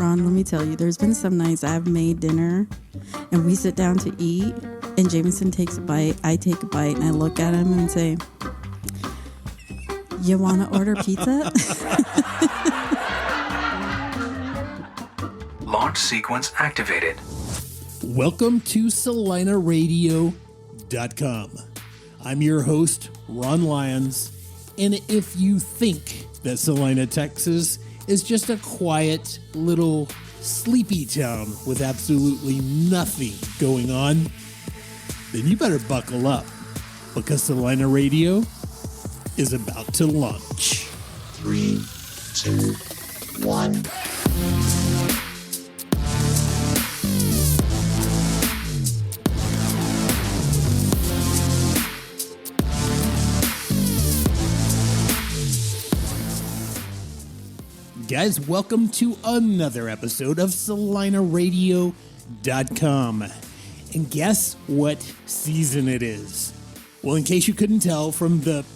Ron, let me tell you, there's been some nights I've made dinner and we sit down to eat and Jameson takes a bite, I take a bite, and I look at him and say, "You want to order pizza?" Launch sequence activated. Welcome to CelinaRadio.com. I'm your host, Ron Lyons, and if you think that Celina, Texas is just a quiet little sleepy town with absolutely nothing going on, then you better buckle up, because Celina Radio is about to launch. 3, 2, 1. Guys, welcome to another episode of CelinaRadio.com. And guess what season it is? Well, in case you couldn't tell from the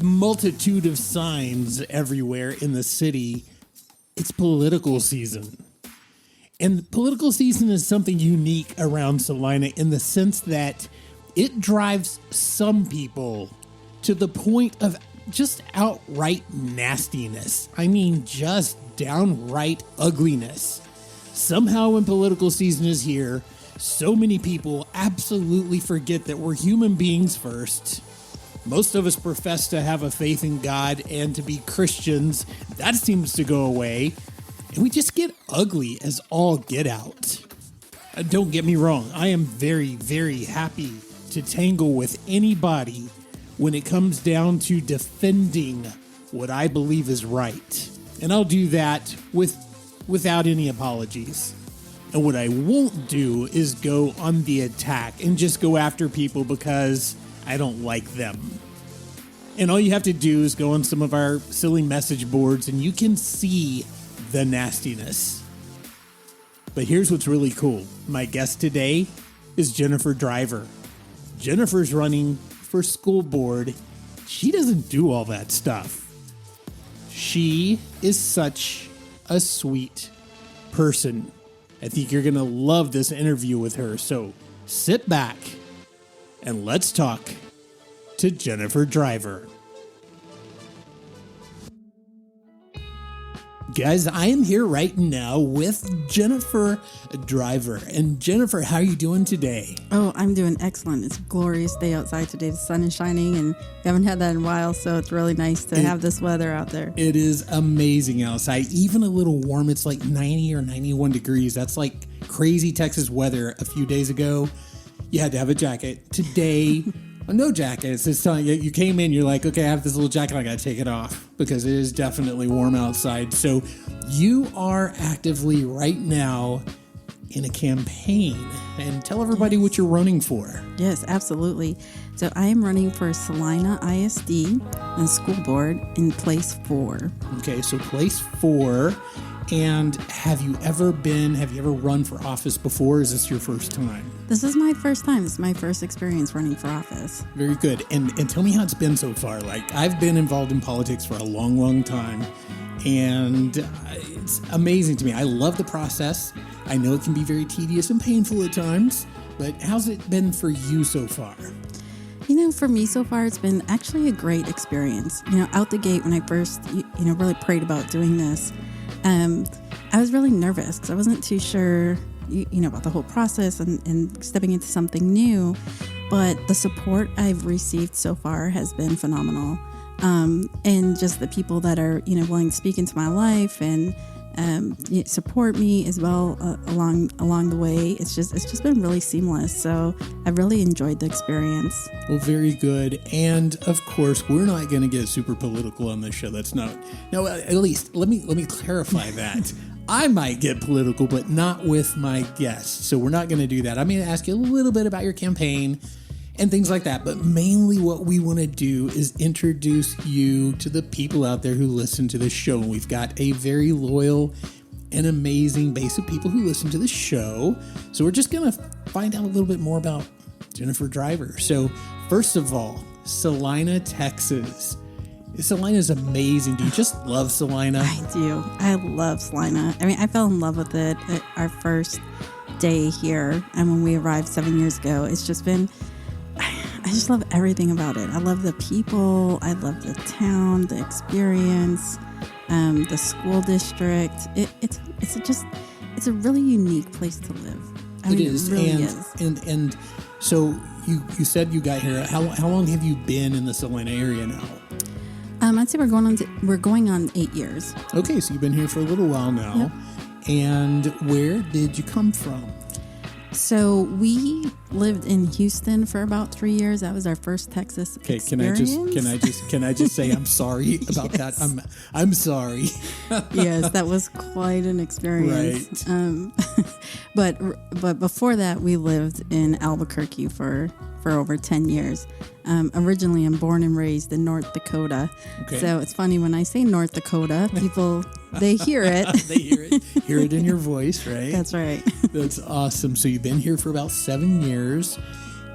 multitude of signs everywhere in the city, it's political season. And political season is something unique around Celina in the sense that it drives some people to the point of just outright nastiness. I mean, just downright ugliness. Somehow when political season is here, so many people absolutely forget that we're human beings first. Most of us profess to have a faith in God and to be Christians. That seems to go away. And we just get ugly as all get out. Don't get me wrong. I am very, very happy to tangle with anybody when it comes down to defending what I believe is right. And I'll do that without any apologies. And what I won't do is go on the attack and just go after people because I don't like them. And all you have to do is go on some of our silly message boards and you can see the nastiness. But here's what's really cool. My guest today is Jennifer Driver. Jennifer's running for school board. She doesn't do all that stuff. She is such a sweet person. I think you're going to love this interview with her. So sit back and let's talk to Jennifer Driver. Guys, I am here right now with Jennifer Driver. And Jennifer, how are you doing today? Oh, I'm doing excellent. It's a glorious day outside today. The sun is shining and we haven't had that in a while, so it's really nice to have this weather out there. It is amazing outside, even a little warm. It's like 90 or 91 degrees. That's like crazy Texas weather. A few days ago, you had to have a jacket. Today, no jacket. It's just telling you, you came in, you're like, okay, I have this little jacket, I got to take it off because it is definitely warm outside. So you are actively right now in a campaign, and tell everybody what you're running for. Yes, absolutely. So I am running for Celina ISD and school board in place 4. Okay, so place 4. And have you ever run for office before? Is this your first time? This is my first time. This is my first experience running for office. Very good. And tell me how it's been so far. Like, I've been involved in politics for a long, long time. And it's amazing to me. I love the process. I know it can be very tedious and painful at times. But how's it been for you so far? You know, for me so far, it's been actually a great experience. You know, out the gate when I first, really prayed about doing this, I was really nervous because I wasn't too sure, about the whole process and stepping into something new. But the support I've received so far has been phenomenal. And just the people that are, willing to speak into my life and support me as well along the way. It's just been really seamless. So I've really enjoyed the experience. Well, very good. And of course, we're not going to get super political on this show. That's not. No, at least let me clarify that. I might get political, but not with my guests. So we're not going to do that. I'm going to ask you a little bit about your campaign and things like that. But mainly what we want to do is introduce you to the people out there who listen to this show. And we've got a very loyal and amazing base of people who listen to the show. So we're just going to find out a little bit more about Jennifer Driver. So first of all, Celina, Texas. Celina is amazing. Do you just love Celina? I do. I love Celina. I mean, I fell in love with it at our first day here, and when we arrived 7 years ago. It's just been, I just love everything about it. I love the people. I love the town, the experience, the school district. It's a really unique place to live. I mean, is. It really and, is. And so you said you got here. How long have you been in the Celina area now? I'd say we're going on 8 years. Okay, so you've been here for a little while now. Yep. And where did you come from? So we lived in Houston for about 3 years. That was our first Texas experience. Can I just say I'm sorry about Yes. that? I'm sorry. Yes, that was quite an experience. Right. But before that, we lived in Albuquerque for over 10 years. Originally, I'm born and raised in North Dakota. Okay. So it's funny when I say North Dakota, people, they hear it. They hear it in your voice, right? That's right. That's awesome. So you've been here for about 7 years.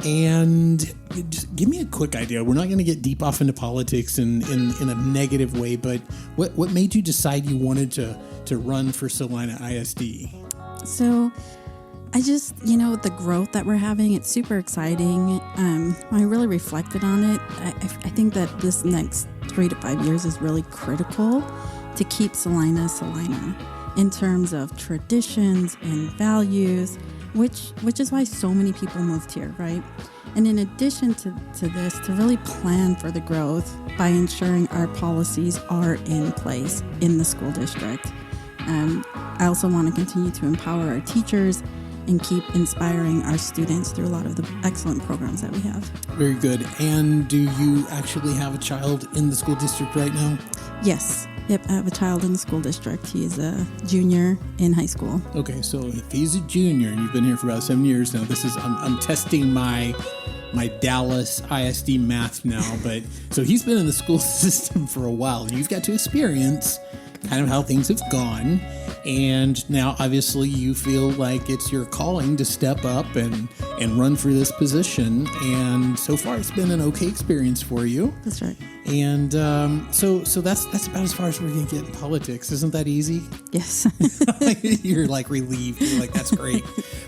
And just give me a quick idea. We're not going to get deep off into politics in a negative way, but what made you decide you wanted to run for Celina ISD? So I just, with the growth that we're having, it's super exciting. When I really reflected on it, I think that this next 3 to 5 years is really critical to keep Celina in terms of traditions and values, which is why so many people moved here, right? And in addition to this, to really plan for the growth by ensuring our policies are in place in the school district. I also want to continue to empower our teachers and keep inspiring our students through a lot of the excellent programs that we have. Very good. And do you actually have a child in the school district right now? Yes. Yep, I have a child in the school district. He is a junior in high school. Okay, so if he's a junior and you've been here for about 7 years now, I'm testing my Dallas ISD math now, but so he's been in the school system for a while, and you've got to experience kind of how things have gone. And now, obviously, you feel like it's your calling to step up and run for this position. And so far, it's been an okay experience for you. That's right. And so that's about as far as we're going to get in politics. Isn't that easy? Yes. You're like relieved. You're like, that's great.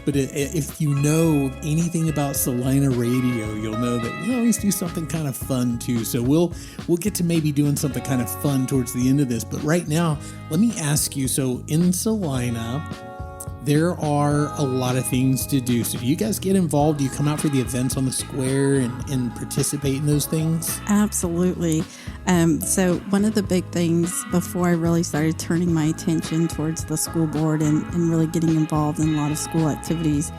But if you know anything about Celina Radio, you'll know that we always do something kind of fun too. So we'll get to maybe doing something kind of fun towards the end of this. But right now, let me ask you, so in Celina, there are a lot of things to do. So do you guys get involved? Do you come out for the events on the square and participate in those things? Absolutely. So one of the big things before I really started turning my attention towards the school board and really getting involved in a lot of school activities,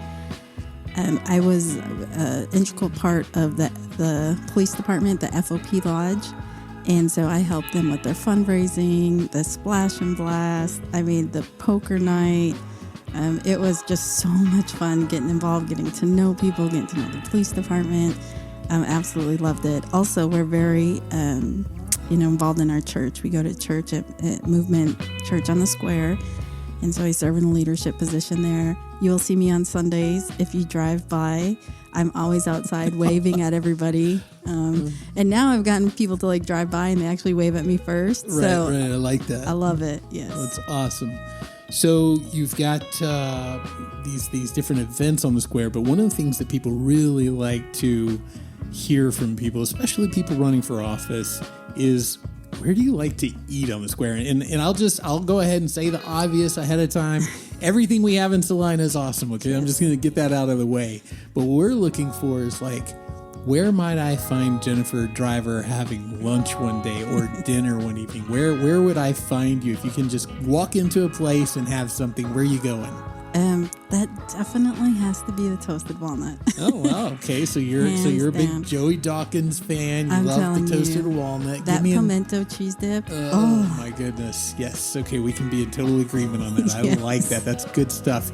I was an integral part of the police department, the FOP Lodge. And so I helped them with their fundraising, the splash and blast, the poker night. It was just so much fun getting involved, getting to know people, getting to know the police department. Absolutely loved it. Also, we're very, involved in our church. We go to church at Movement Church on the Square. And so I serve in a leadership position there. You will see me on Sundays. If you drive by, I'm always outside waving at everybody. And now I've gotten people to drive by and they actually wave at me first. Right, so right. I like that. I love it. Yes. That's awesome. So you've got these different events on the square, but one of the things that people really like to hear from people, especially people running for office, is where do you like to eat on the square? And I'll go ahead and say the obvious ahead of time. Everything we have in Celina is awesome, okay? I'm just going to get that out of the way. But what we're looking for is where might I find Jennifer Driver having lunch one day or dinner one evening? Where would I find you? If you can just walk into a place and have something, where are you going? That definitely has to be the toasted walnut. Oh wow! Okay, so you're a big Joey Dawkins fan. You love the toasted walnut. That pimento cheese dip. Oh my goodness! Yes. Okay, we can be in total agreement on that. Yes. I like that. That's good stuff.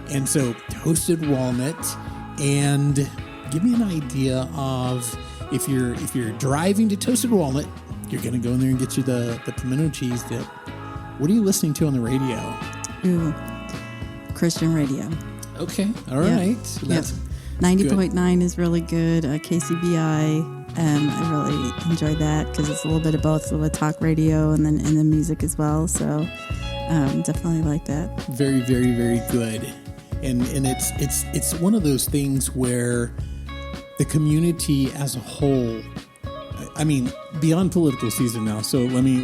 And so toasted walnut. And give me an idea of if you're driving to Toasted Walnut, you're going to go in there and get you the pimento cheese dip. What are you listening to on the radio? Ooh. Christian radio. Okay. All right. Yep. 90.9 is really good. KCBI. I really enjoyed that because it's a little bit of both, a little bit of talk radio and the music as well. So definitely like that. Very, very, very good. And it's one of those things where the community as a whole, I mean, beyond political season now. So let me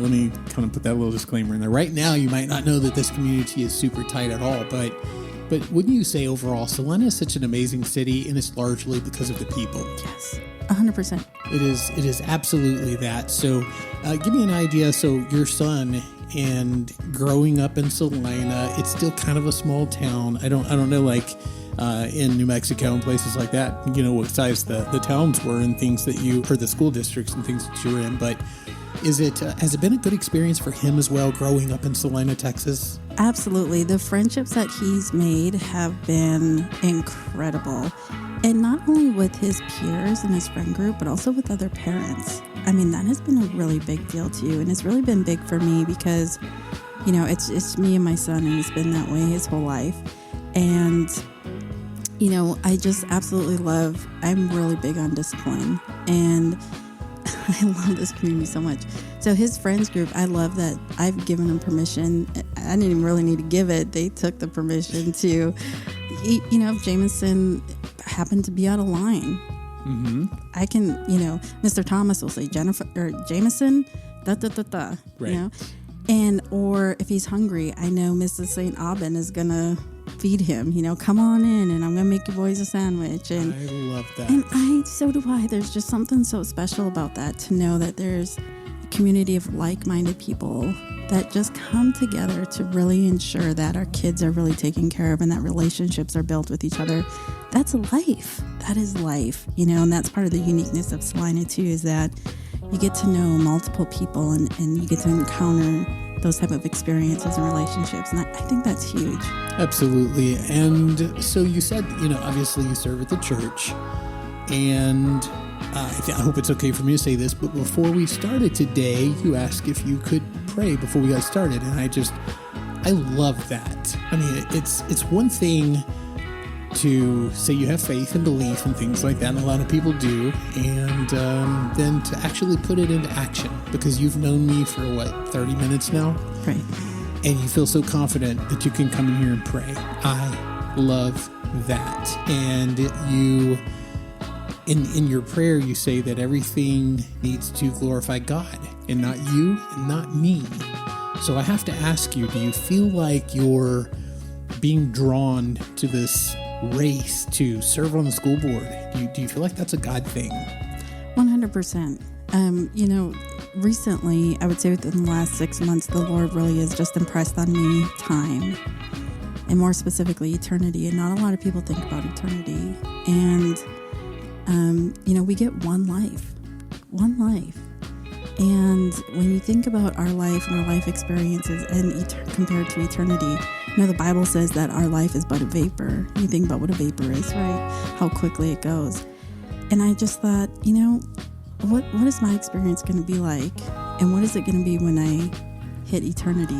kind of put that little disclaimer in there. Right now, you might not know that this community is super tight at all, but wouldn't you say overall, Celina is such an amazing city, and it's largely because of the people? Yes, 100%. It is absolutely that. So give me an idea. So your son, and growing up in Celina, it's still kind of a small town. I don't know, like in New Mexico and places like that, you know, what size the towns were and things that or the school districts and things that you were in. But has it been a good experience for him as well, growing up in Celina, Texas? Absolutely. The friendships that he's made have been incredible. And not only with his peers and his friend group, but also with other parents. I mean, that has been a really big deal too. And it's really been big for me because, you know, it's me and my son, and it's been that way his whole life. And, you know, I just absolutely I'm really big on discipline. And I love this community so much. So his friends group, I love that I've given them permission. I didn't even really need to give it. They took the permission to, you know, if Jameson happened to be out of line. Mm-hmm. I can, you know, Mr. Thomas will say Jennifer or Jameson, right. You know, and or if he's hungry, I know Mrs. St. Aubin is gonna feed him. You know, come on in, and I'm gonna make you boys a sandwich. And I love that. And so do I. There's just something so special about that, to know that there's a community of like-minded people that just come together to really ensure that our kids are really taken care of and that relationships are built with each other. That's life. That is life, you know, and that's part of the uniqueness of Celina too, is that you get to know multiple people and you get to encounter those type of experiences and relationships. And I think that's huge. Absolutely. And so you said, you know, obviously you serve at the church, and I hope it's okay for me to say this, but before we started today, you asked if you could pray before we got started. And I love that. I mean, it's one thing to say you have faith and belief and things like that, and a lot of people do, and then to actually put it into action, because you've known me for 30 minutes now? Right. And you feel so confident that you can come in here and pray. I love that. And you, in your prayer, you say that everything needs to glorify God and not you and not me. So I have to ask you, do you feel like you're being drawn to this race to serve on the school board? Do you feel like that's a God thing? 100%. You know, recently, I would say within the last 6 months, the Lord really has just impressed on me time, and more specifically, eternity. And not a lot of people think about eternity. And, you know, we get one life. And when you think about our life and our life experiences and compared to eternity, you know, the Bible says that our life is but a vapor. You think about what a vapor is, right? How quickly it goes. And I just thought, you know, what is my experience going to be like? And what is it going to be when I hit eternity?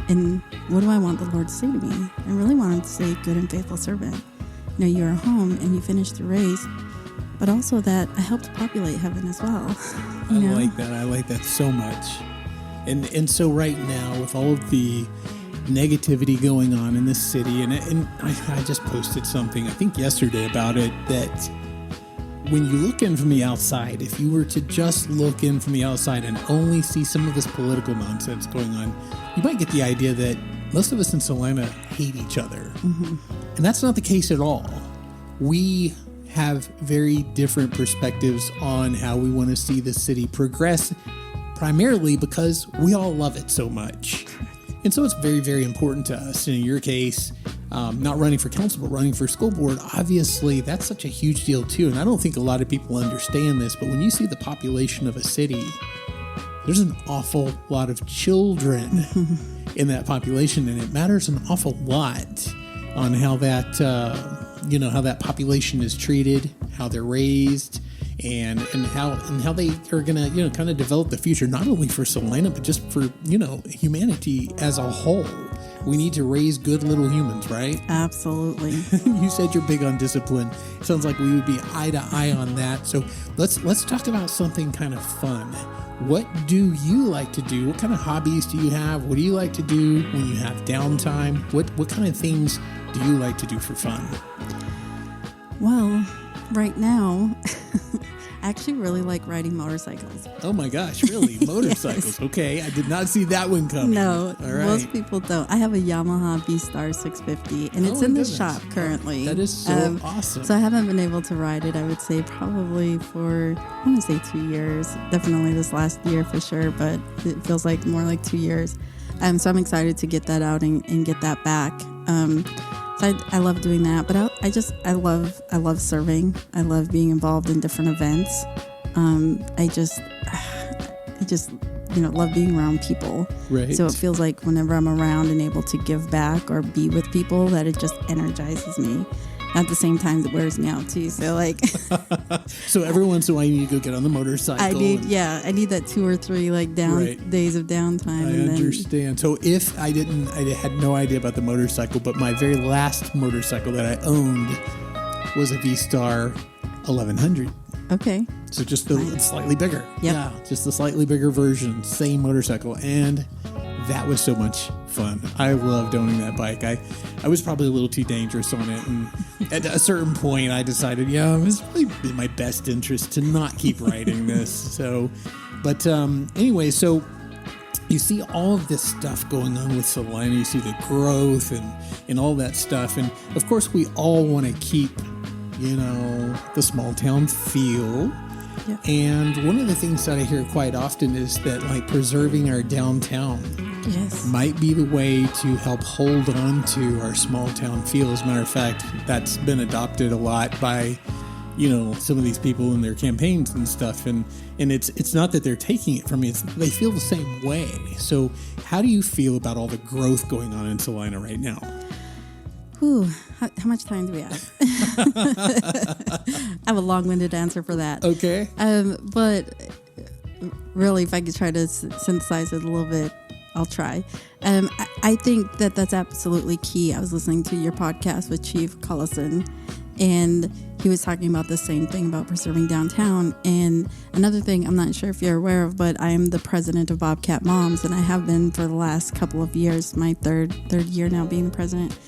And what do I want the Lord to say to me? I really want him to say, good and faithful servant. You know, you're home and you finished the race, but also that I helped populate heaven as well. You know? I like that so much. And so right now, with all of the negativity going on in this city, and I just posted something, I think yesterday, about it, that when you look in from the outside, if you were to just look in from the outside and only see some of this political nonsense going on, you might get the idea that most of us in Celina hate each other. Mm-hmm. And that's not the case at all. We have very different perspectives on how we want to see the city progress, primarily because we all love it so much. And so it's very, very important to us. And in your case, not running for council, but running for school board, obviously that's such a huge deal too. And I don't think a lot of people understand this, but when you see the population of a city, there's an awful lot of children in that population, and it matters an awful lot on how that, how that population is treated, how they're raised, and how they are going to, kind of develop the future, not only for Celina, but just for, humanity as a whole. We need to raise good little humans, right? Absolutely. You said you're big on discipline. Sounds like we would be eye to eye on that. So let's talk about something kind of fun. What do you like to do? What kind of hobbies do you have? What do you like to do when you have downtime? What kind of things do you like to do for fun? Well, right now, I actually really like riding motorcycles. Oh my gosh, really? Motorcycles. Yes. Okay, I did not see that one coming. No, all right. Most people don't. I have a Yamaha V-Star 650, and it's in the shop currently. That is so awesome. So I haven't been able to ride it, I would say, probably for, I want to say 2 years. Definitely this last year for sure, but it feels like more like 2 years. So I'm excited to get that out and get that back. So I love doing that, but I love serving. I love being involved in different events. I just love being around people. Right. So it feels like whenever I'm around and able to give back or be with people, that it just energizes me. At the same time, it wears me out too. So so every once in a while, you need to go get on the motorcycle. I need that 2 or 3 days of downtime. I understand. So if I had no idea about the motorcycle, but my very last motorcycle that I owned was a V-Star 1100. Okay. So just slightly bigger. Yep. Yeah, just the slightly bigger version, same motorcycle. And that was so much fun. I loved owning that bike. I was probably a little too dangerous on it. And at a certain point, I decided, it was really in my best interest to not keep riding this. So, but anyway, so you see all of this stuff going on with Celina. You see the growth and all that stuff. And of course, we all want to keep, the small town feel. Yeah. And one of the things that I hear quite often is that preserving our downtown might be the way to help hold on to our small town feel. As a matter of fact, that's been adopted a lot by, some of these people in their campaigns and stuff. And it's not that they're taking it from me. They feel the same way. So how do you feel about all the growth going on in Celina right now? Ooh, how much time do we have? I have a long-winded answer for that. Okay. But really, if I could try to synthesize it a little bit, I'll try. I think that that's absolutely key. I was listening to your podcast with Chief Collison, and he was talking about the same thing about preserving downtown. And another thing, I'm not sure if you're aware of, but I am the president of Bobcat Moms, and I have been for the last couple of years, my third year now being the president.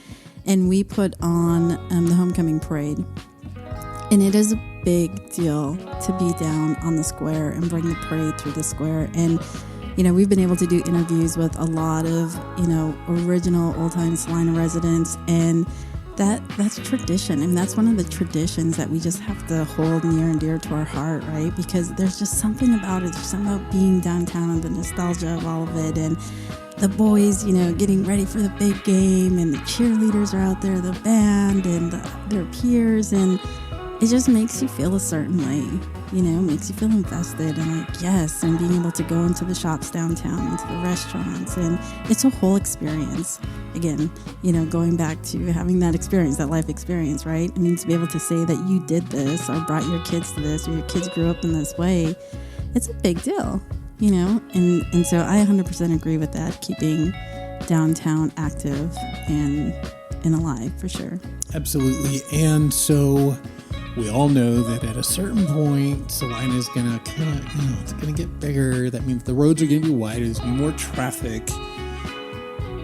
And we put on the homecoming parade. And it is a big deal to be down on the square and bring the parade through the square. And, we've been able to do interviews with a lot of, original old-time Celina residents. And that's tradition. And that's one of the traditions that we just have to hold near and dear to our heart, right? Because there's just something about it. There's something about being downtown and the nostalgia of all of it. And the boys, getting ready for the big game, and the cheerleaders are out there, the band and their peers, and it just makes you feel a certain way, makes you feel invested and yes, and being able to go into the shops downtown, into the restaurants, and it's a whole experience. Again, going back to having that experience, that life experience, right? I mean, to be able to say that you did this or brought your kids to this or your kids grew up in this way, it's a big deal. And so I 100% agree with that, keeping downtown active and alive for sure. Absolutely. And so we all know that at a certain point, Celina is going to it's going to get bigger. That means the roads are going to be wider. There's going to be more traffic.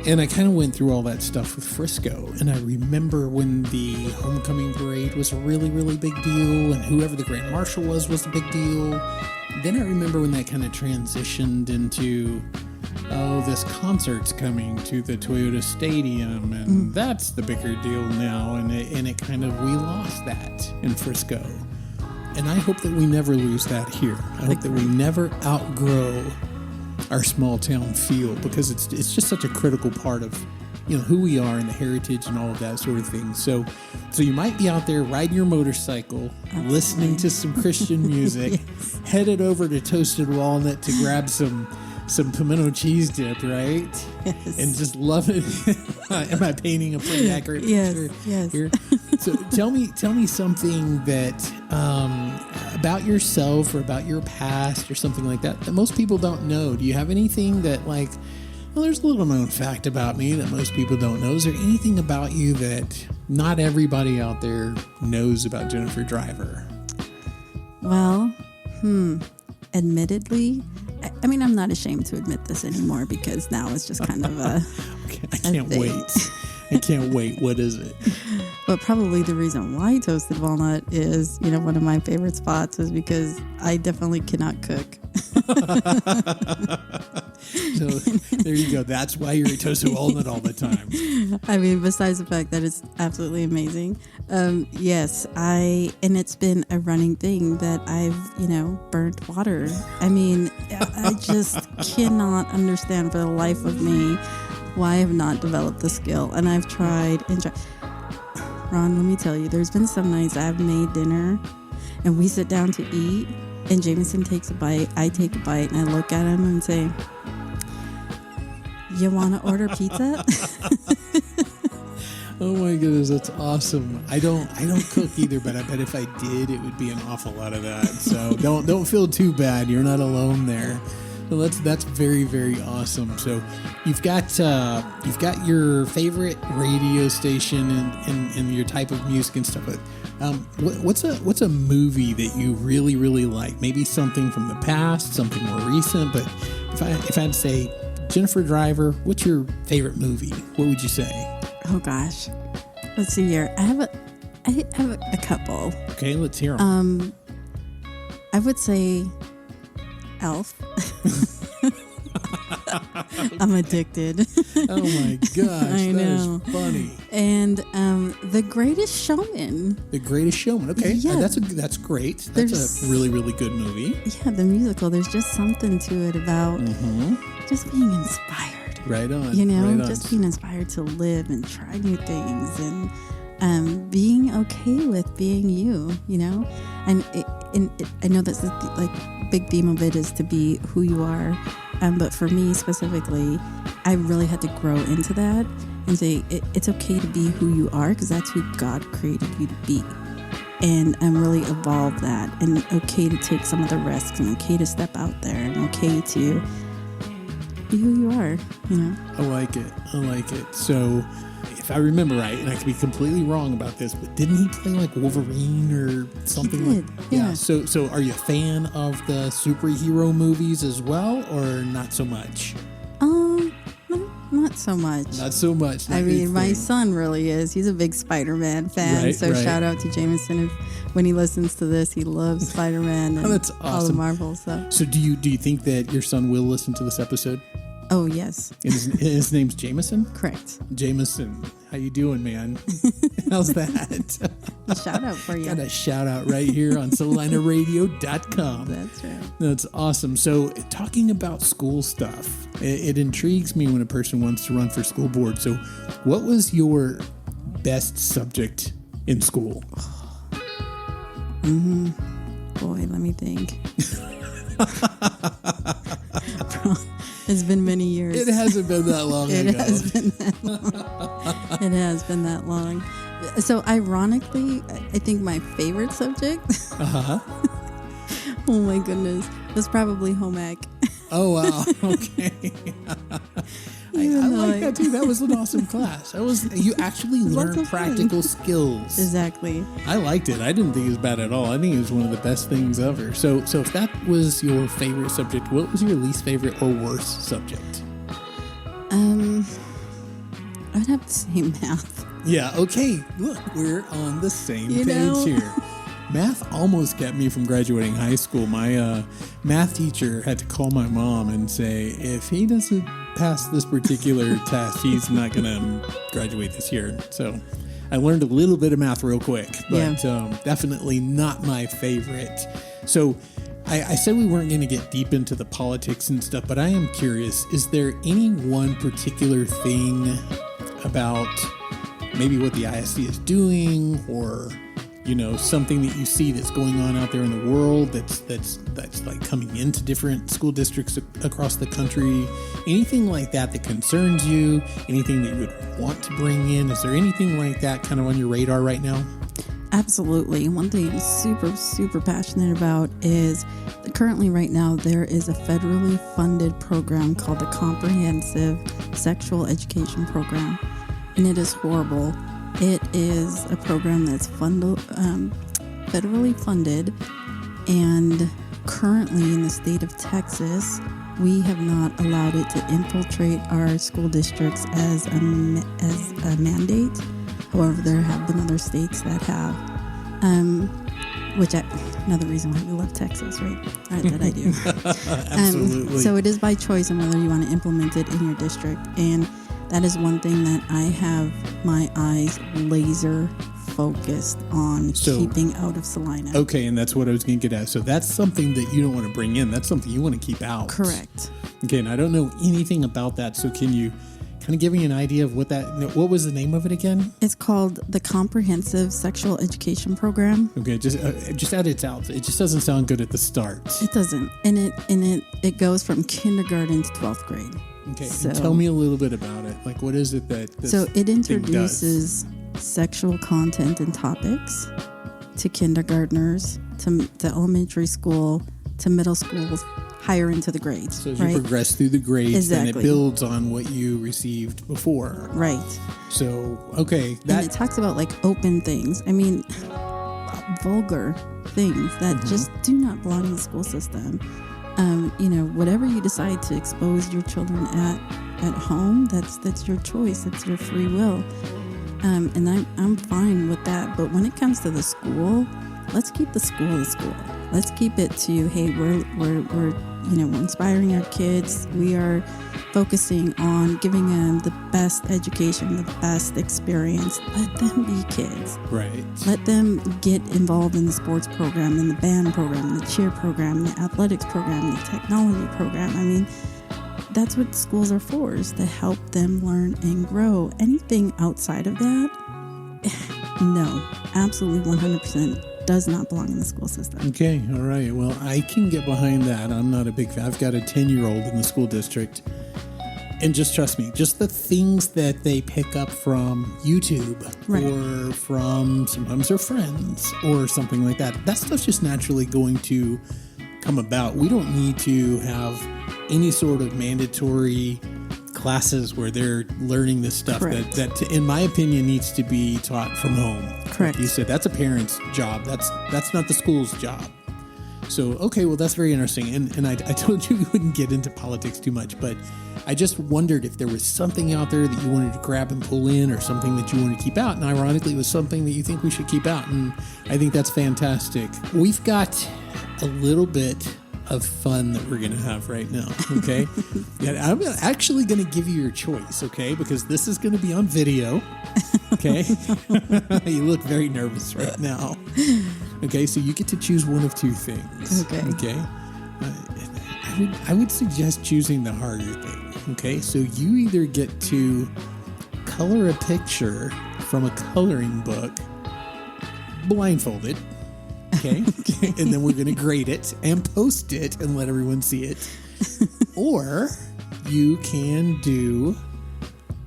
And I kind of went through all that stuff with Frisco. And I remember when the homecoming parade was a really, really big deal. And whoever the grand marshal was a big deal. Then I remember when that kind of transitioned into, this concert's coming to the Toyota Stadium, and that's the bigger deal now, and it kind of, we lost that in Frisco. And I hope that we never lose that here. I hope that we never outgrow our small town feel, because it's just such a critical part of who we are and the heritage and all of that sort of thing. So you might be out there riding your motorcycle, listening to some Christian music, yes. Headed over to Toasted Walnut to grab some pimento cheese dip, right? Yes. And just love it. Am I painting a pretty accurate picture yes. here? So tell me something that about yourself or about your past or something like that most people don't know? Do you have anything that like, well, there's a little known fact about me that most people don't know? Is there anything about you that not everybody out there knows about Jennifer Driver? Well, admittedly, I mean, I'm not ashamed to admit this anymore because now it's just kind of a... Okay, I can't wait. I can't wait. What is it? But probably the reason why Toasted Walnut is, one of my favorite spots is because I definitely cannot cook. So there you go. That's why you're at Toasted Walnut all the time. I mean, besides the fact that it's absolutely amazing. Yes, and it's been a running thing that I've, burnt water. I mean, I just cannot understand for the life of me why I have not developed the skill. And I've tried and tried. Ron, let me tell you, there's been some nights I've made dinner and we sit down to eat and Jameson takes a bite, I take a bite, and I look at him and say, "You want to order pizza?" Oh my goodness, that's awesome. I don't cook either, but I bet if I did, it would be an awful lot of that. So don't feel too bad. You're not alone there. So that's very, very awesome. So you've got your favorite radio station and your type of music and stuff. But what's a movie that you really, really like? Maybe something from the past, something more recent. But if I had to say, Jennifer Driver, what's your favorite movie? What would you say? Oh gosh, let's see here. I have a couple. Okay, let's hear them. I would say Elf. I'm addicted. Oh my gosh, I know. That is funny. And The Greatest Showman. The Greatest Showman. Okay, Yeah. That's great. That's a really, really good movie. Yeah, the musical. There's just something to it about just being inspired. Right on. Right on. Just being inspired to live and try new things and being okay with being you. And I know that's the big theme of it is to be who you are. But for me specifically, I really had to grow into that and say it's okay to be who you are because that's who God created you to be. And really evolve that and okay to take some of the risks and okay to step out there and okay to be who you are, I like it. So if I remember right, and I could be completely wrong about this, but didn't he play like Wolverine or something? He did, yeah. So are you a fan of the superhero movies as well, or not so much? No, not so much. Not so much. I mean, my son really is. He's a big Spider-Man fan. So shout out to Jameson when he listens to this. He loves Spider-Man and that's awesome. all the Marvel stuff. So do you think that your son will listen to this episode? Oh, yes. His name's Jameson? Correct. Jameson, how you doing, man? How's that? A shout out for you. Got a shout out right here on CelinaRadio.com. That's right. That's awesome. So talking about school stuff, it intrigues me when a person wants to run for school board. So what was your best subject in school? Boy, let me think. It's been many years. It hasn't been that long ago. It has been that long. It has been that long. So ironically, I think my favorite subject, oh my goodness, was probably home ec. Oh, wow. Okay. I like that too. That was an awesome class. You actually learned practical skills. Exactly. I liked it. I didn't think it was bad at all. I think it was one of the best things ever. So if that was your favorite subject, what was your least favorite or worst subject? I would have to say math. Yeah. Okay. Look, we're on the same page here. Math almost kept me from graduating high school. My math teacher had to call my mom and say, if he doesn't pass this particular test, he's not going to graduate this year. So I learned a little bit of math real quick, but definitely not my favorite. So I said we weren't going to get deep into the politics and stuff, but I am curious, is there any one particular thing about maybe what the ISD is doing or something that you see that's going on out there in the world that's like coming into different school districts across the country? Anything like that concerns you? Anything that you would want to bring in? Is there anything like that kind of on your radar right now? Absolutely. One thing I'm super, super passionate about is currently right now there is a federally funded program called the Comprehensive Sexual Education Program, and it is horrible. It is a program that's federally funded, and currently in the state of Texas, we have not allowed it to infiltrate our school districts as a mandate. However, there have been other states that have, another reason why we love Texas, right? That I do. Absolutely. So it is by choice on whether you want to implement it in your district. And that is one thing that I have my eyes laser focused on keeping out of Celina. Okay, and that's what I was going to get at. So that's something that you don't want to bring in. That's something you want to keep out. Correct. Okay, and I don't know anything about that. So can you kind of give me an idea of what was the name of it again? It's called the Comprehensive Sexual Education Program. Okay, just add it out. It just doesn't sound good at the start. It doesn't, and it goes from kindergarten to 12th grade. Okay, so, and tell me a little bit about it. Like, what is it that this So it introduces sexual content and topics to kindergartners, to elementary school, to middle school, higher into the grades. So as you progress through the grades, exactly. then it builds on what you received before. Right. So, okay. And it talks about like open things. I mean, vulgar things that just do not belong in the school system. Whatever you decide to expose your children at home, that's your choice. That's your free will. And I'm fine with that. But when it comes to the school, let's keep the school the school. Let's keep it to, hey, we're inspiring our kids. We are focusing on giving them the best education, the best experience. Let them be kids. Right. Let them get involved in the sports program, in the band program, in the cheer program, in the athletics program, the technology program. I mean, that's what schools are for, is to help them learn and grow. Anything outside of that, no, absolutely 100% does not belong in the school system. Okay, all right. Well, I can get behind that. I'm not a big fan. I've got a 10-year-old in the school district. And just trust me, just the things that they pick up from YouTube or from sometimes their friends or something like that, that stuff's just naturally going to come about. We don't need to have any sort of mandatory classes where they're learning this stuff that in my opinion needs to be taught from home. Correct. Like you said, that's a parent's job. That's not the school's job. So, okay, well, that's very interesting. And I told you we wouldn't get into politics too much, but I just wondered if there was something out there that you wanted to grab and pull in or something that you wanted to keep out. And ironically, it was something that you think we should keep out. And I think that's fantastic. We've got a little bit of fun that we're going to have right now, okay? Yeah, I'm actually going to give you your choice, okay? Because this is going to be on video, okay? You look very nervous right now. Okay, so you get to choose one of two things. Okay? I would suggest choosing the harder thing, okay? So you either get to color a picture from a coloring book blindfolded, okay? And then we're going to grade it and post it and let everyone see it. Or you can do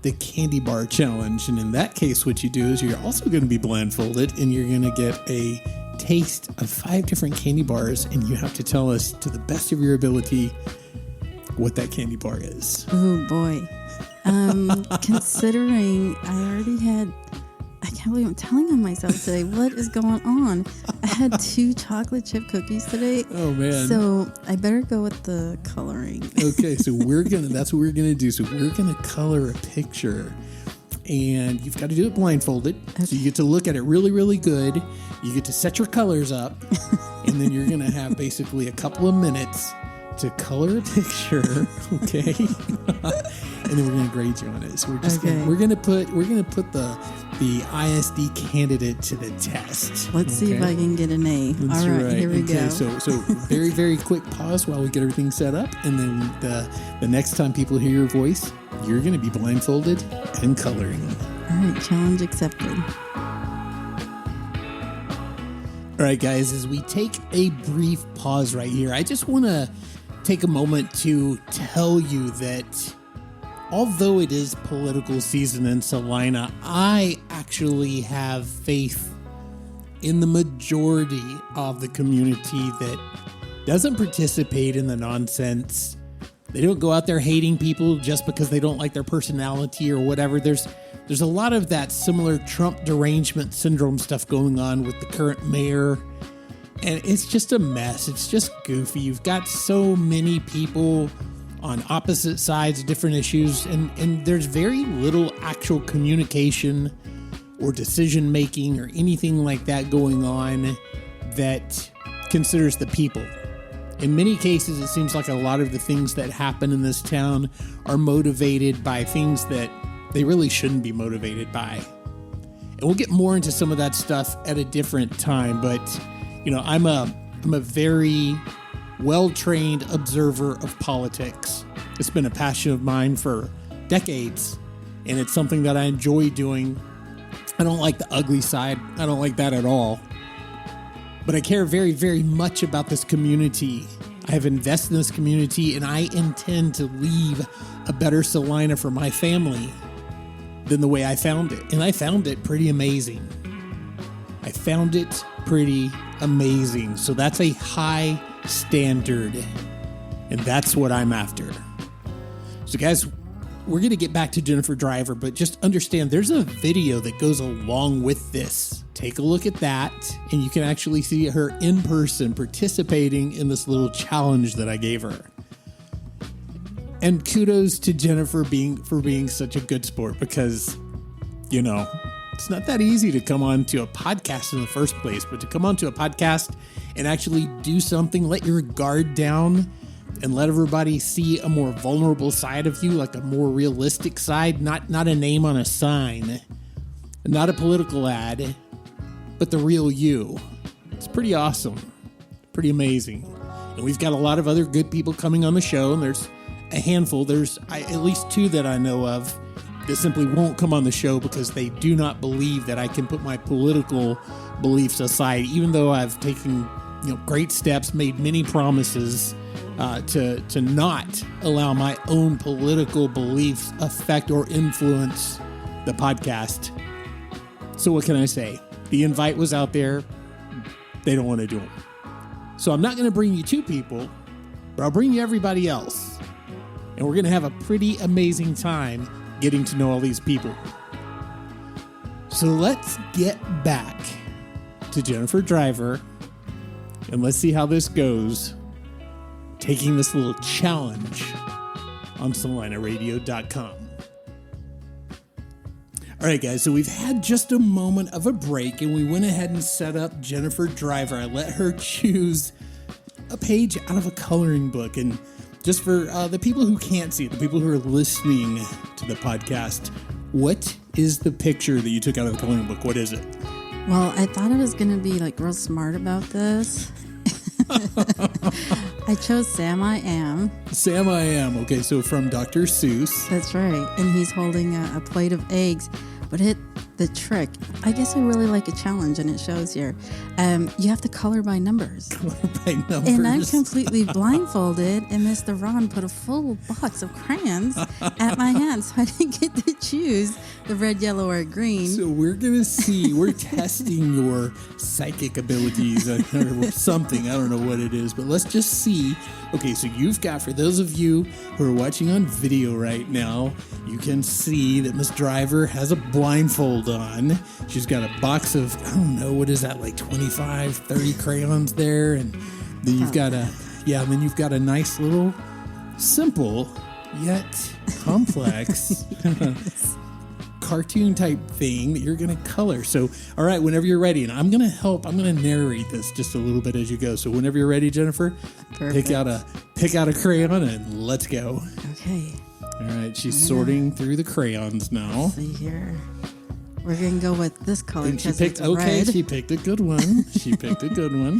the candy bar challenge. And in that case, what you do is you're also going to be blindfolded and you're going to get a taste of 5 different candy bars. And you have to tell us to the best of your ability what that candy bar is. Oh, boy. Considering I already had... I can't believe I'm telling on myself today. What is going on? I had 2 chocolate chip cookies today. Oh, man. So I better go with the coloring. Okay, so that's what we're going to do. So we're going to color a picture. And you've got to do it blindfolded. Okay. So you get to look at it really, really good. You get to set your colors up. And then you're going to have basically a couple of minutes to color a picture, okay? And then we're going to grade you on it. So we're going to put the ISD candidate to the test. Let's see if I can get an A. That's all right, here we go. So very, very quick pause while we get everything set up, and then the next time people hear your voice, you're going to be blindfolded and coloring. All right, challenge accepted. All right, guys, as we take a brief pause right here, I just want to take a moment to tell you that although it is political season in Celina, I actually have faith in the majority of the community that doesn't participate in the nonsense. They don't go out there hating people just because they don't like their personality or whatever. There's a lot of that similar Trump derangement syndrome stuff going on with the current mayor. And it's just a mess. It's just goofy. You've got so many people on opposite sides of different issues, and there's very little actual communication or decision making or anything like that going on that considers the people. In many cases, it seems like a lot of the things that happen in this town are motivated by things that they really shouldn't be motivated by. And we'll get more into some of that stuff at a different time, but you know, I'm a very well-trained observer of politics. It's been a passion of mine for decades, and it's something that I enjoy doing. I don't like the ugly side. I don't like that at all. But I care very, very much about this community. I have invested in this community, and I intend to leave a better Celina for my family than the way I found it. And I found it pretty amazing. So that's a high standard, and that's what I'm after. So guys, we're going to get back to Jennifer Driver, but just understand there's a video that goes along with this. Take a look at that, and you can actually see her in person participating in this little challenge that I gave her. And kudos to Jennifer for being such a good sport, because, you know, it's not that easy to come onto a podcast in the first place, but to come onto a podcast and actually do something, let your guard down and let everybody see a more vulnerable side of you, like a more realistic side, not a name on a sign, not a political ad, but the real you. It's pretty awesome, pretty amazing. And we've got a lot of other good people coming on the show, and there's a handful. There's at least two that I know of that simply won't come on the show because they do not believe that I can put my political beliefs aside, even though I've taken great steps, made many promises to not allow my own political beliefs affect or influence the podcast. So what can I say? The invite was out there. They don't want to do it. So I'm not going to bring you two people, but I'll bring you everybody else. And we're going to have a pretty amazing time getting to know all these people. So let's get back to Jennifer Driver, and let's see how this goes, taking this little challenge on CelinaRadio.com. All right, guys, so we've had just a moment of a break, and we went ahead and set up Jennifer Driver. I let her choose a page out of a coloring book, and just for the people who can't see it, the people who are listening to the podcast, what is the picture that you took out of the coloring book? What is it? Well, I thought I was going to be real smart about this. I chose Sam I Am. Sam I Am. Okay, so from Dr. Seuss. That's right. And he's holding a plate of eggs. But the trick, I guess I really like a challenge, and it shows here. You have to color by numbers. Color by numbers. And I'm completely blindfolded, and Mr. Ron put a full box of crayons at my hand, so I didn't get to choose the red, yellow, or green. So we're going to see, we're testing your psychic abilities or something. I don't know what it is, but let's just see. Okay, so you've got, for those of you who are watching on video right now, you can see that Miss Driver has a blindfold on. She's got a box of, I don't know, what is that, like 25, 30 crayons there. And then you've got a nice little simple yet complex cartoon type thing that you're going to color. So, all right, whenever you're ready, and I'm going to narrate this just a little bit as you go. So whenever you're ready, Jennifer, Perfect. pick out a crayon and let's go. Okay. All right, she's sorting through the crayons now. Let's see here. We're going to go with this color. And she picked a good one.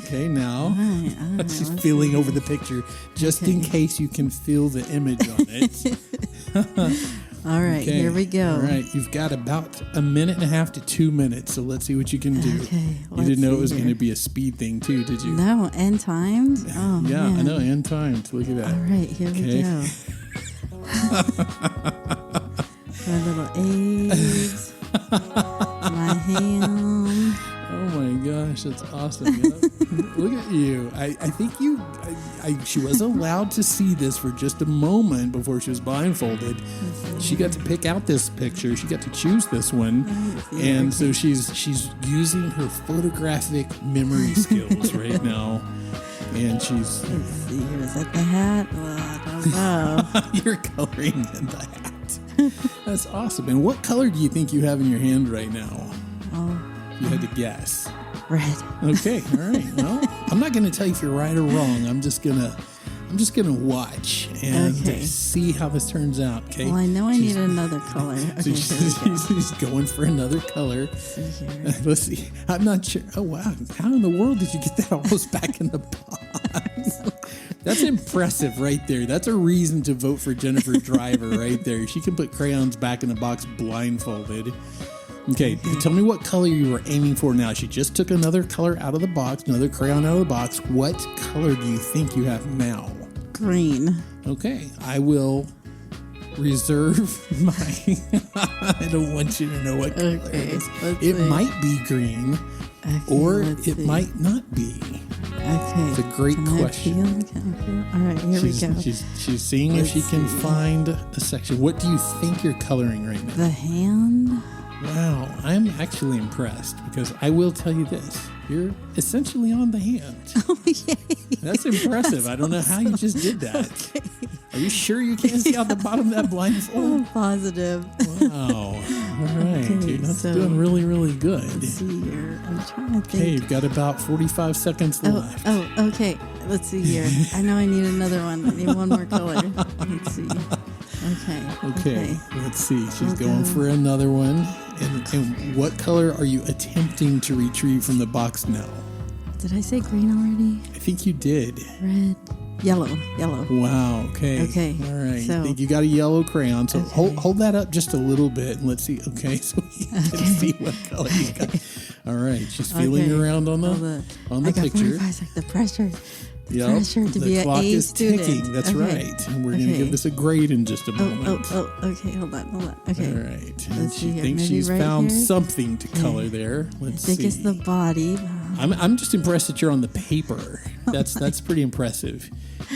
Okay, now All right, she's feeling over the picture just in case you can feel the image on it. All right, Okay. here we go. All right, you've got about a minute and a half to 2 minutes, so let's see what you can do. Okay, You let's didn't know it see was here. going to be a speed thing too, did you? No, end times? Oh, Yeah, man. I know, and timed. Look at that. All right, here we go. My little eggs. My ham. Oh my gosh, that's awesome. Look at you. I think she was allowed to see this for just a moment before she was blindfolded. She got to pick out this picture. She got to choose this one. And so she's using her photographic memory skills right now. And she's... Let's see here. Is that the hat? Oh, I don't know. You're coloring in the hat. That's awesome. And what color do you think you have in your hand right now? Oh. You had to guess. Red. Okay, all right. Well, I'm not going to tell you if you're right or wrong. I'm just gonna watch and see how this turns out. Okay. Well, I know I need another color. Okay, she's going for another color. Let's see. I'm not sure. Oh wow! How in the world did you get that almost back in the box? That's impressive right there. That's a reason to vote for Jennifer Driver right there. She can put crayons back in the box blindfolded. Okay, tell me what color you were aiming for now. She just took another color out of the box, another crayon out of the box. What color do you think you have now? Green. Okay, I will reserve my... I don't want you to know what color it is. It might be green, or it might not be. Okay. It's a great question. Can I feel? All right, here we go. She's seeing if she can find a section. What do you think you're coloring right now? The hand. Wow, I'm actually impressed because I will tell you this. You're essentially on the hand. Oh, yay. That's impressive. I don't know how you just did that. Okay. Are you sure you can't see out the bottom of that blindfold? I'm positive. Wow. All right. Okay, You're doing really, really good. Let's see here. I'm trying to think. Okay, you've got about 45 seconds left. Oh, okay. Let's see here. I know I need another one. I need one more color. Let's see. Okay. Let's see. She's going for another one. And what color are you attempting to retrieve from the box now? Did I say green already? I think you did. Red. Yellow. Wow. Okay. All right. So, I think you got a yellow crayon. So hold that up just a little bit and let's see. Okay. So we can see what color you got. All right. She's feeling around on the picture. 45 seconds. The pressure. Yep. Pressure to be an A student. Ticking. That's right. And we're going to give this a grade in just a moment. Okay. Hold on. Okay. All right. Let's she see thinks she's found something to color there. Let's see. I think it's the body. I'm just impressed that you're on the paper. That's pretty impressive.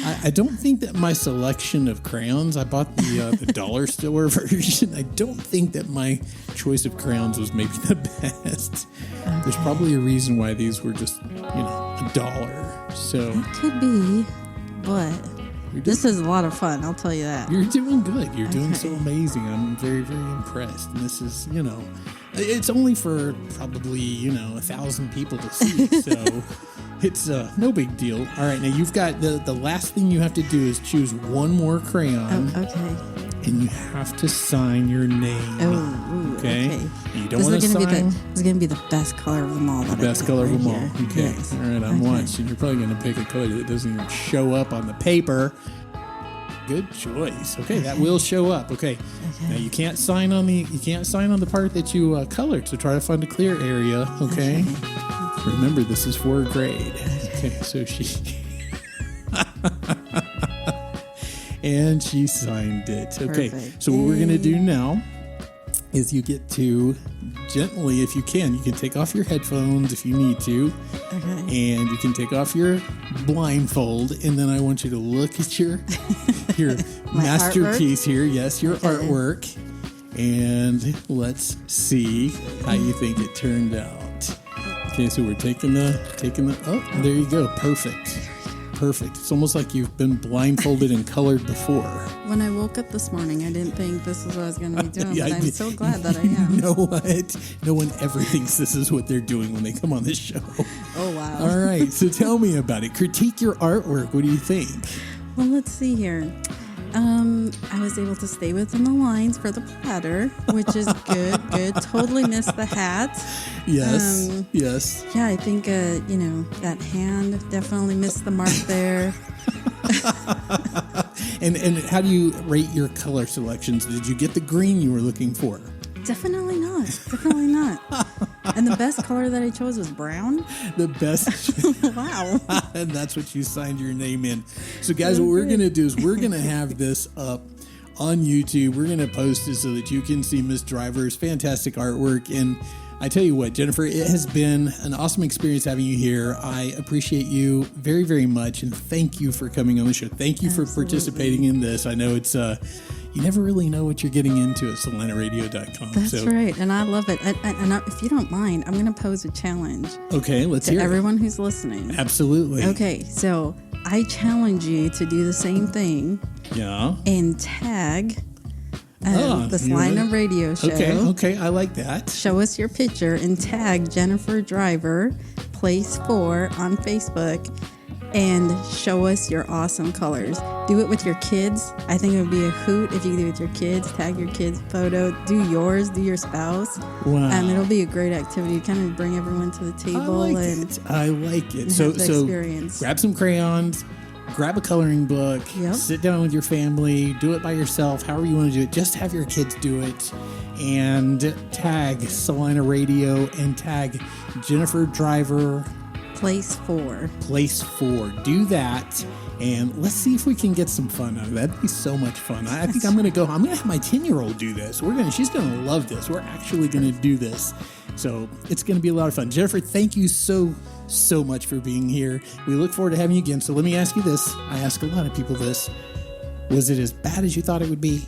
I don't think that my selection of crayons, I bought the dollar store version. I don't think that my choice of crayons was maybe the best. Okay. There's probably a reason why these were just, $1. So it could be, but this is a lot of fun. I'll tell you that. You're doing good. You're doing so amazing. I'm very, very impressed. And this is, it's only for probably, 1,000 people to see. So it's no big deal. All right. Now you've got the last thing you have to do is choose one more crayon. Oh, okay. And you have to sign your name. Oh, okay. You don't want to sign. This is going to be the best color of them all. The best color of them all. Okay. Yes. All right. I'm watching. You're probably going to pick a color that doesn't even show up on the paper. Good choice. Okay, that will show up. Okay. Now you can't sign on the part that you colored. So try to find a clear area. Okay. Remember, this is 4th grade. Okay. So she. And she signed it. Okay. Perfect. So what we're going to do now is you get to gently, if you can take off your headphones if you need to. Okay. And you can take off your blindfold. And then I want you to look at your masterpiece artwork? here. Yes, your artwork. And let's see how you think it turned out. Okay, so we're taking the, oh, there you go. Perfect. It's almost like you've been blindfolded and colored before. When I woke up this morning, I didn't think this is what I was going to be doing, but I'm so glad that I am. You know what? No one ever thinks this is what they're doing when they come on this show. Oh, wow. All right, so tell me about it. Critique your artwork. What do you think? Well, let's see here. I was able to stay within the lines for the platter, which is good. Totally missed the hat. Yes, yes. Yeah, I think, that hand definitely missed the mark there. And how do you rate your color selections? Did you get the green you were looking for? Definitely not. And the best color that I chose was brown. The best. Wow. And that's what you signed your name in. So guys, what we're going to do is we're going to have this up on YouTube. We're going to post it so that you can see Miss Driver's fantastic artwork. And I tell you what, Jennifer, it has been an awesome experience having you here. I appreciate you very, very much, and thank you for coming on the show. Thank you for participating in this. I know it's you never really know what you're getting into at CelinaRadio.com. That's right, and I love it. And if you don't mind, I'm going to pose a challenge. Okay, let's hear it. To everyone who's listening. Absolutely. Okay, so I challenge you to do the same thing. Yeah. And tag the Celina Radio Show. Okay, I like that. Show us your picture and tag Jennifer Driver, Place 4 on Facebook, and show us your awesome colors. Do it with your kids. I think it would be a hoot if you could do it with your kids. Tag your kids' photo. Do yours. Do your spouse. Wow. It'll be a great activity. Kind of bring everyone to the table. I like it. So experience. Grab some crayons. Grab a coloring book, sit down with your family, do it by yourself, however you want to do it. Just have your kids do it, and tag Celina Radio and tag Jennifer Driver. Place 4. Do that, and let's see if we can get some fun out of that. That'd be so much fun. I think I'm going to have my 10-year-old do this. She's going to love this. We're actually going to do this. So it's going to be a lot of fun. Jennifer, thank you so much for being here. We look forward to having you again. So let me ask you this. I ask a lot of people this. Was it as bad as you thought it would be?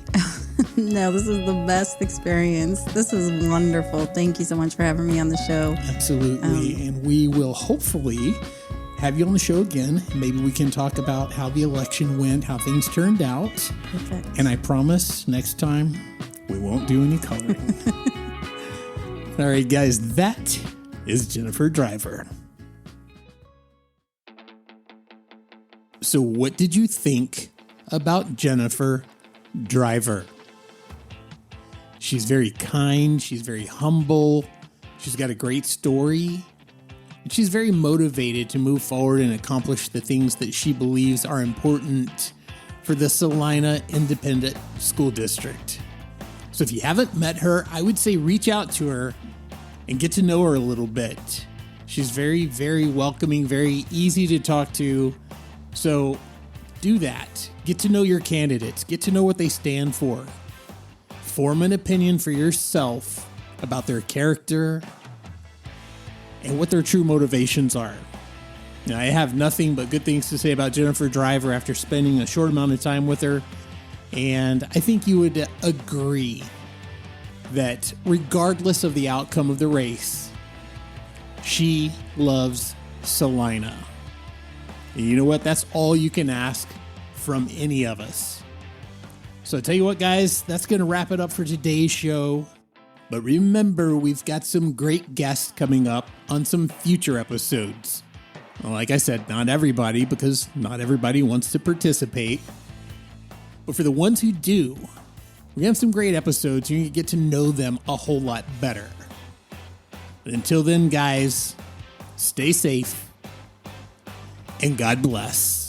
No, this is the best experience. This is wonderful. Thank you so much for having me on the show. Absolutely. And we will hopefully have you on the show again. Maybe we can talk about how the election went, how things turned out. Perfect. And I promise next time we won't do any coloring. All right, guys, that is Jennifer Driver. So what did you think about Jennifer Driver? She's very kind. She's very humble. She's got a great story. And she's very motivated to move forward and accomplish the things that she believes are important for the Celina Independent School District. So if you haven't met her, I would say reach out to her and get to know her a little bit. She's very, very welcoming, very easy to talk to. So do that. Get to know your candidates. Get to know what they stand for. Form an opinion for yourself about their character and what their true motivations are. Now, I have nothing but good things to say about Jennifer Driver after spending a short amount of time with her. And I think you would agree that regardless of the outcome of the race, she loves Celina. And you know what? That's all you can ask from any of us. So I tell you what, guys, that's going to wrap it up for today's show. But remember, we've got some great guests coming up on some future episodes. Well, like I said, not everybody, because not everybody wants to participate. But for the ones who do, we're going to have some great episodes. You're going to get to know them a whole lot better. But until then, guys, stay safe and God bless.